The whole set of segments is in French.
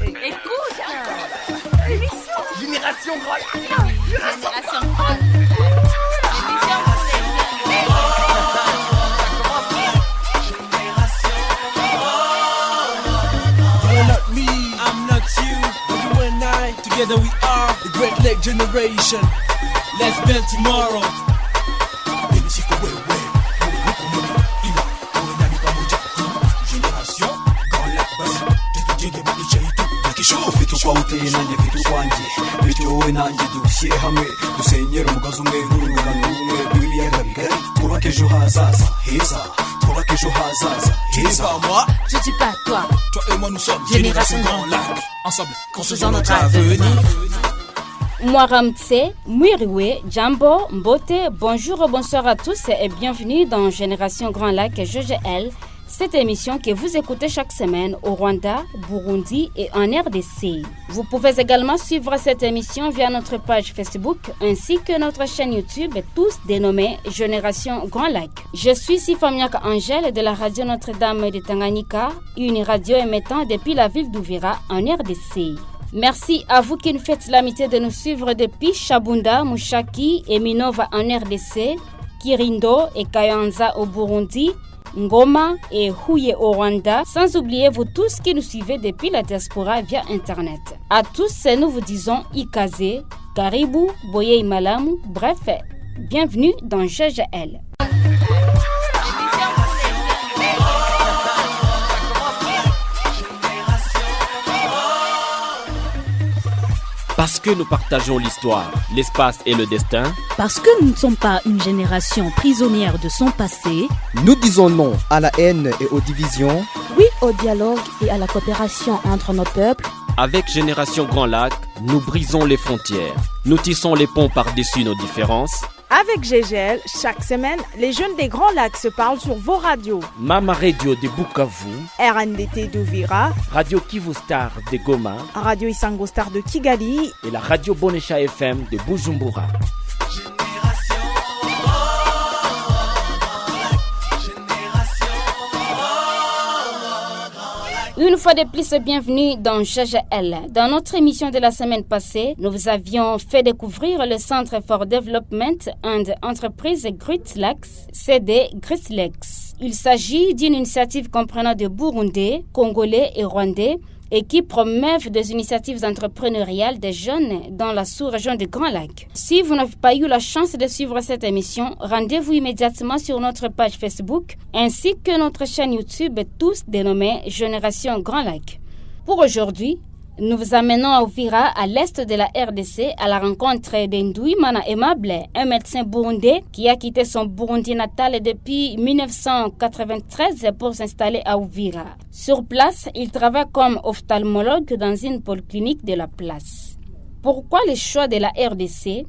Écoute, l'émission Génération Grand. Génération Grand. L'émission You're not me, I'm not you, but you and I, together we are the Great Lake Generation. Let's build tomorrow. Tofauti nanjye mfite ukwanjye bityo wowe nanjye dushyire hamwe dusenyere umugozi umwe n'urungano rumwe rw'ibiyaga bigari twubake ejo hazaza heza twubake ejo hazaza heza. Moi, Je dis pas toi. toi et moi nous sommes Génération Grand Lac. Ensemble, construisons notre notre avenir. Mwaramtse, Mwiriwe, Jambo, Mbote, bonjour, bonsoir à tous et bienvenue dans Génération Grand Lac GGL, cette émission que vous écoutez chaque semaine au Rwanda, Burundi et en RDC. Vous pouvez également suivre cette émission via notre page Facebook ainsi que notre chaîne YouTube, tous dénommés Génération Grand Lac. Je suis Sifamiak Angèle de la radio Notre-Dame de Tanganyika, une radio émettant depuis la ville d'Uvira en RDC. Merci à vous qui nous faites l'amitié de nous suivre depuis Shabunda, Mushaki et Minova en RDC, Kirindo et Kayanza au Burundi, Ngoma et Huye au Rwanda, sans oublier vous tous qui nous suivez depuis la diaspora via Internet. À tous, nous vous disons Ikaze, Karibu, Boye Malamu, bref, bienvenue dans GGL. Parce que nous partageons l'histoire, l'espace et le destin, Parce que nous ne sommes pas une génération prisonnière de son passé, Nous disons non à la haine et aux divisions. Oui au dialogue et à la coopération entre nos peuples. avec Génération Grand Lac, nous brisons les frontières, nous tissons les ponts par-dessus nos différences. Avec GGL, chaque semaine, les jeunes des Grands Lacs se parlent sur vos radios. Mama Radio de Bukavu, RNDT d'Uvira, Radio Kivu Star de Goma Radio Isango Star de Kigali. et la Radio Bonesha FM de Bujumbura. Une fois de plus, bienvenue dans GGL. Dans notre émission de la semaine passée, nous vous avions fait découvrir le Centre for Development and Enterprise GRITLEX, CD GRITLEX. Il s'agit d'une initiative comprenant des Burundais, Congolais et Rwandais et qui promeuvent des initiatives entrepreneuriales des jeunes dans la sous-région du Grand Lac. Si vous n'avez pas eu la chance de suivre cette émission, rendez-vous immédiatement sur notre page Facebook ainsi que notre chaîne YouTube, tous dénommés Génération Grand Lac. Pour aujourd'hui, nous vous amenons à Uvira, à l'est de la RDC, à la rencontre d'Ndoui Mana Aimable, un médecin burundais qui a quitté son Burundi natal depuis 1993 pour s'installer à Uvira. Sur place, il travaille comme ophtalmologue dans une polyclinique de la place. Pourquoi le choix de la RDC?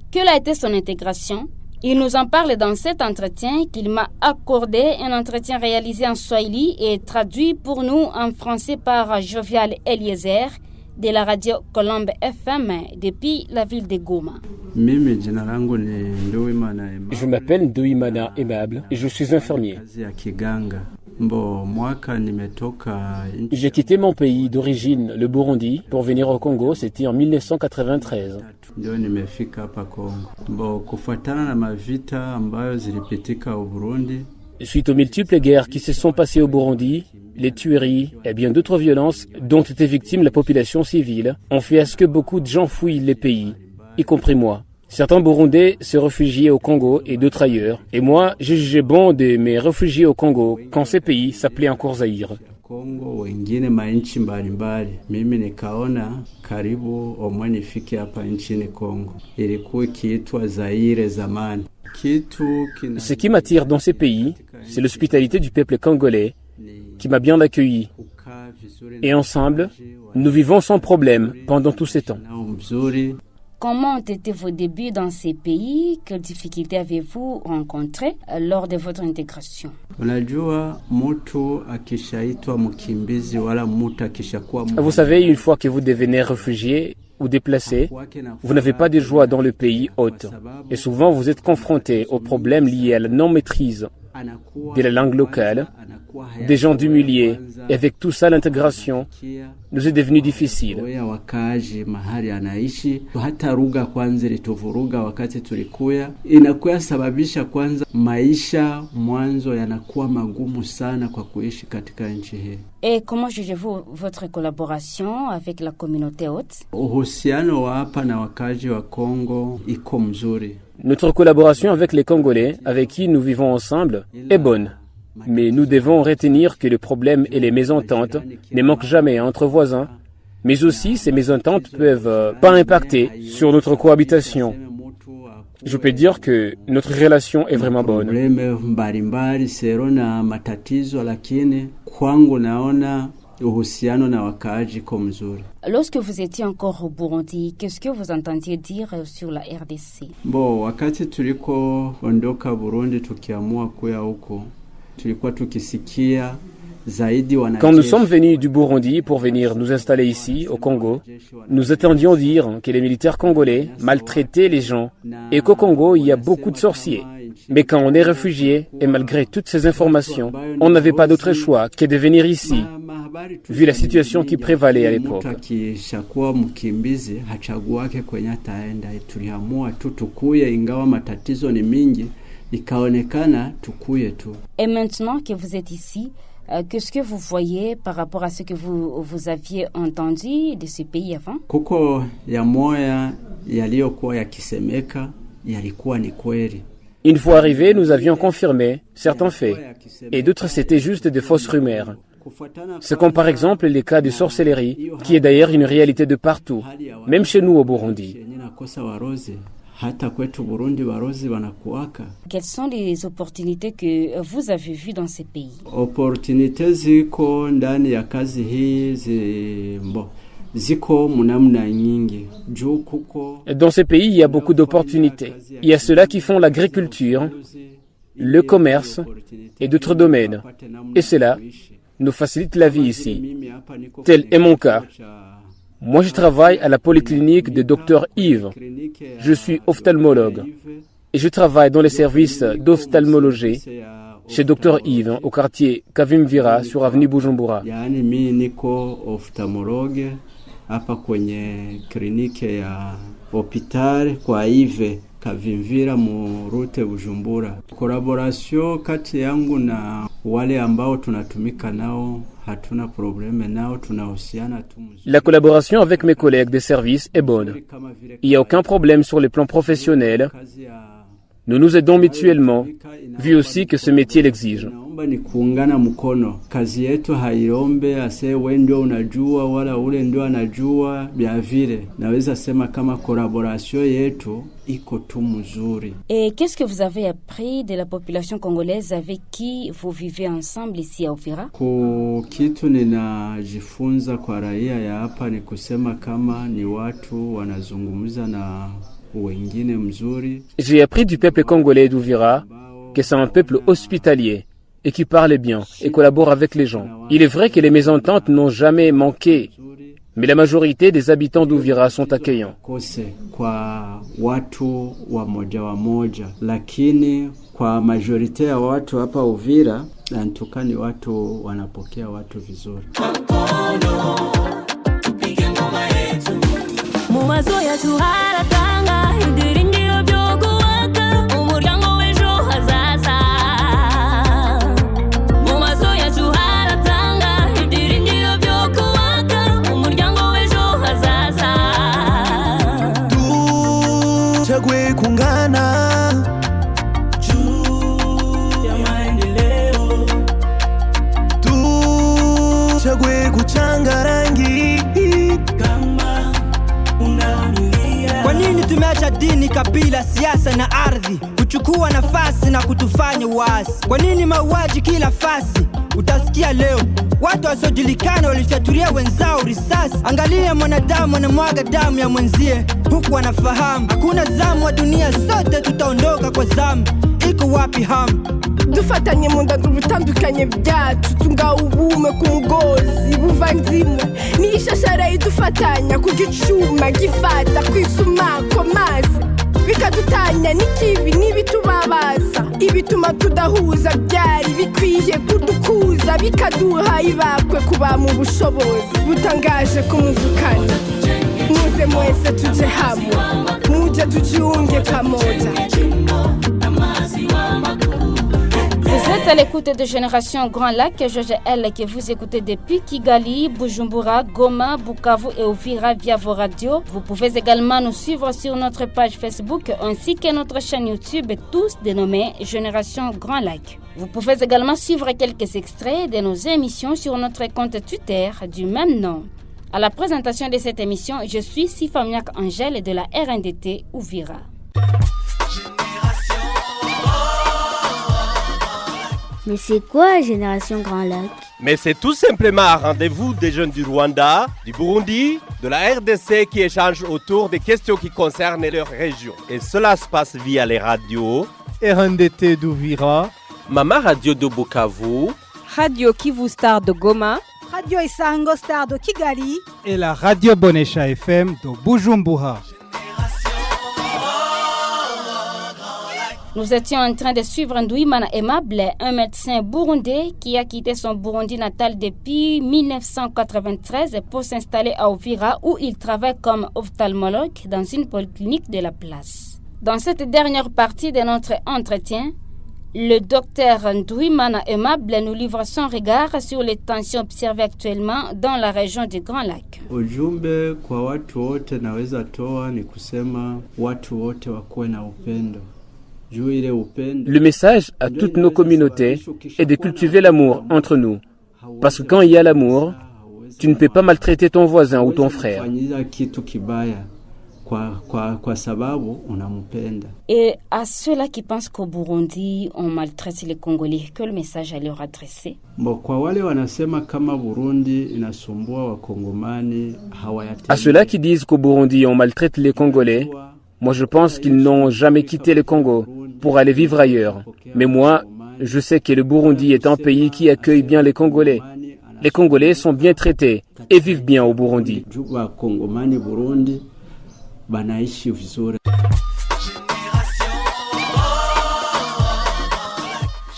Quelle a été son intégration? Il nous en parle dans cet entretien qu'il m'a accordé, un entretien réalisé en Swahili et traduit pour nous en français par Jovial Eliezer de la radio Colombe FM depuis la ville de Goma. Je m'appelle Ndoimana Aimable et je suis infirmier. J'ai quitté mon pays d'origine, le Burundi, pour venir au Congo, c'était en 1993. Suite aux multiples guerres qui se sont passées au Burundi, les tueries et bien d'autres violences dont était victime la population civile ont fait à ce que beaucoup de gens fuient les pays, y compris moi. Certains Burundais se réfugiaient au Congo et d'autres ailleurs. Et moi, j'ai jugé bon de me réfugier au Congo quand ces pays s'appelaient encore Zaïre. Ce qui m'attire dans ces pays, c'est l'hospitalité du peuple congolais qui m'a bien accueilli. Et ensemble, nous vivons sans problème pendant tous ces temps. Comment ont été vos débuts dans ces pays? Quelles difficultés avez-vous rencontrées lors de votre intégration? Vous savez, une fois que vous devenez réfugié ou déplacé, vous n'avez pas de joie dans le pays hôte. Et souvent, vous êtes confronté aux problèmes liés à la non-maîtrise de la langue locale, des gens du milieu, et avec tout ça l'intégration nous est devenue difficile. Et comment jugez-vous votre collaboration avec la communauté haute? Notre collaboration avec les Congolais, avec qui nous vivons ensemble, est bonne. Mais nous devons retenir que le problème et les mésententes ne manquent jamais entre voisins. Mais aussi, ces mésententes peuvent pas impacter sur notre cohabitation. Je peux dire que notre relation est vraiment bonne. Lorsque vous étiez encore au Burundi, qu'est-ce que vous entendiez dire sur la RDC? Quand nous sommes venus du Burundi pour venir nous installer ici, au Congo, nous attendions dire que les militaires congolais maltraitaient les gens et qu'au Congo, il y a beaucoup de sorciers. Mais quand on est réfugié, et malgré toutes ces informations, on n'avait pas d'autre choix que de venir ici, vu la situation qui prévalait à l'époque. Et maintenant que vous êtes ici, qu'est-ce que vous voyez par rapport à ce que vous aviez entendu de ce pays avant? Une fois arrivés, nous avions confirmé certains faits, et d'autres c'était juste de fausses rumeurs. C'est comme par exemple les cas de sorcellerie, qui est d'ailleurs une réalité de partout, même chez nous au Burundi. Quelles sont les opportunités que vous avez vues dans ces pays? Dans ces pays, il y a beaucoup d'opportunités. Il y a ceux-là qui font l'agriculture, le commerce et d'autres domaines. Et cela nous facilite la vie ici. Tel est mon cas. Moi, je travaille à la polyclinique de Dr Yves. Je suis ophtalmologue et je travaille dans les services d'ophtalmologie chez Dr Yves au quartier Kavimvira sur avenue Bujumbura. Hapa kwenye kliniki ya hospitali kwa Yves Kavimvira mu route Bujumbura. Collaboration kati yangu na wale ambao tunatumika nao hatuna probleme nao, tunahusiana tu. La collaboration avec mes collègues des services est bonne. Il n'y a aucun problème sur le plan professionnel. Nous nous aidons mutuellement, vu aussi que ce métier l'exige. Ni kuungana mkono. Kazi yetu hairombe ase wewe ndio unajua wala ule ndio anajua bia vile. Naweza sema kama collaboration yetu iko tu mzuri. Et qu'est-ce que vous avez appris de la population congolaise avec qui vous vivez ensemble ici à Uvira? Kitu ninajifunza kwa raia ya hapa ni kusema kama ni watu wanazungumza na wengine mzuri. J'ai appris du peuple congolais d'Uvira que c'est un peuple hospitalier et qui parle bien et collabore avec les gens. Il est vrai que les mésententes n'ont jamais manqué, mais la majorité des habitants d'Uvira sont accueillants. Kwa watu wa moja, lakini kwa majorite ya watu hapa Uvira, antukani watu wanapokea watu vizuri. Mumazoya tuharatanga idiringiro byo kuwaka umuryango w'ejo hazaza. Mumazoya tuharatanga idiringiro byo kuwaka umuryango w'ejo hazaza. Tuchague kuungana juu ya maendeleo. Tuchague kuchanga rangi kama Kwa nini tumeacha dini, kabila, siasa na ardhi kuchukua nafasi na kutufanya uasi? Kwa nini mauaji kila fasi? Utasikia leo watu wasiojulikana walifyatulia wenzao risasi. Angalia mwanadamu anamwaga damu ya mwenzie huku wanafahamu hakuna zamu wa dunia, sote tutaondoka kwa zamu. Iko wapi hamu? Dufatanye mu nda dubutandukanye byacu tunga ubume ku mugozi buvandimwe ni ishashara idufatanya ku gicuma gifata kwisuma ko mazi bikadutanya n'ikibi n'ibitubabaza ibituma tudahuza byari bikwiye kudukuza bikaduha ibakwe kuba mu bushobozi butangaje kumuvukana muze mwese tuje hamwe muje tujiunge pamoja. Vous êtes à l'écoute de Génération Grand Lac, Georges L que vous écoutez depuis Kigali, Bujumbura, Goma, Bukavu et Uvira via vos radios. Vous pouvez également nous suivre sur notre page Facebook ainsi que notre chaîne YouTube, tous dénommés Génération Grand Lac. Vous pouvez également suivre quelques extraits de nos émissions sur notre compte Twitter du même nom. À la présentation de cette émission, je suis Sifamiak Angèle de la RNDT Uvira. Mais c'est quoi Génération Grand Lac? Mais c'est tout simplement un rendez-vous des jeunes du Rwanda, du Burundi, de la RDC qui échangent autour des questions qui concernent leur région. Et cela se passe via les radios RNDT d'Uvira, Mama Radio de Bukavu, Radio Kivu Star de Goma, Radio Isango Star de Kigali et la Radio Bonesha FM de Bujumbura. Nous étions en train de suivre Ndouimana Aimable, un médecin burundais qui a quitté son Burundi natal depuis 1993 pour s'installer à Uvira où il travaille comme ophtalmologue dans une polyclinique de la place. Dans cette dernière partie de notre entretien, le docteur Ndouimana Aimable nous livre son regard sur les tensions observées actuellement dans la région du Grand Lac. Ujumbe kwa watu wote naweza toa ni kusema watu wote wakuwe na upendo. Le message à toutes nos communautés est de cultiver l'amour entre nous. Parce que quand il y a l'amour, tu ne peux pas maltraiter ton voisin ou ton frère. Et à ceux-là qui pensent qu'au Burundi, on maltraite les Congolais, quel message à leur adresser? À ceux-là qui disent qu'au Burundi, on maltraite les Congolais, moi je pense qu'ils n'ont jamais quitté le Congo pour aller vivre ailleurs. Mais moi, je sais que le Burundi est un pays qui accueille bien les Congolais. Les Congolais sont bien traités et vivent bien au Burundi.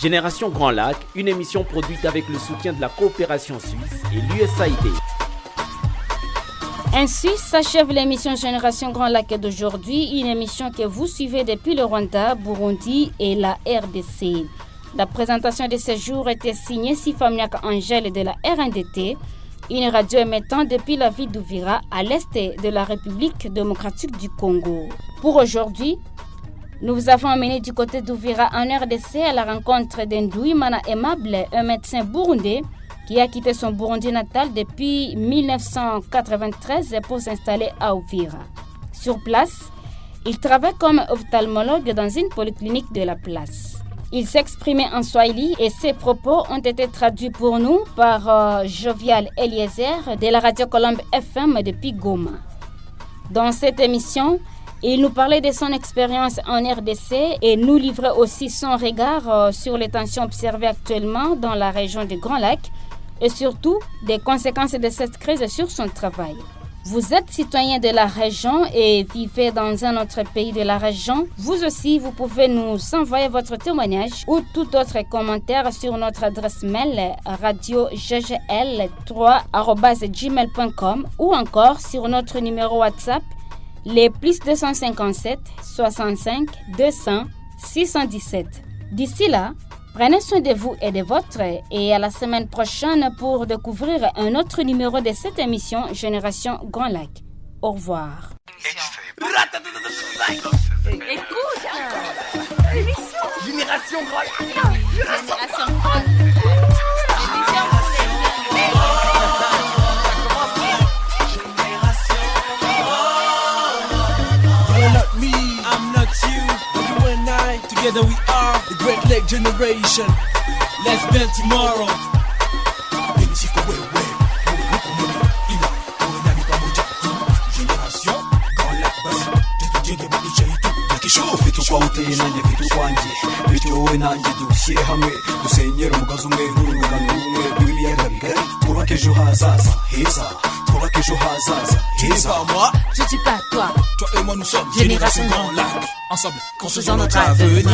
Génération Grand Lac, une émission produite avec le soutien de la coopération suisse et l'USAID. Ainsi s'achève l'émission Génération Grand Lac d'aujourd'hui, une émission que vous suivez depuis le Rwanda, Burundi et la RDC. La présentation de ce jour était signée Sifamiak Angèle de la RNDT, une radio émettant depuis la ville d'Uvira à l'est de la République démocratique du Congo. Pour aujourd'hui, nous vous avons emmené du côté d'Uvira en RDC à la rencontre d'Ndouimana Aimable, un médecin burundais qui a quitté son Burundi natal depuis 1993 pour s'installer à Uvira. Sur place, il travaille comme ophtalmologue dans une polyclinique de la place. Il s'exprimait en Swahili et ses propos ont été traduits pour nous par Jovial Eliezer de la Radio Colombe FM depuis Goma. Dans cette émission, il nous parlait de son expérience en RDC et nous livrait aussi son regard sur les tensions observées actuellement dans la région du Grand Lac et surtout des conséquences de cette crise sur son travail. Vous êtes citoyen de la région et vivez dans un autre pays de la région. Vous aussi, vous pouvez nous envoyer votre témoignage ou tout autre commentaire sur notre adresse mail radiogl3@gmail.com ou encore sur notre numéro WhatsApp les plus 257 65 200 617. D'ici là, prenez soin de vous et de votre et à la semaine prochaine pour découvrir un autre numéro de cette émission Génération Grand Lac. Au revoir. Écoute, l'émission Génération Grand Lac. Génération Grand Lac. L'émission pour les Together we are the Great Lake Generation. Let's build tomorrow. Vitu kwa uteye nanjye vitu kwanjye bityo wowe nanjye dushyire hamwe dusenyere umugozi umwe n'urungano rumwe rw'ibiyaga bigari twubake ejo hazaza heza. twubake ejo hazaza heza. Moi, je dis pas toi. Toi et moi nous sommes Génération Grand Lac. Ensemble, construisons notre avenir.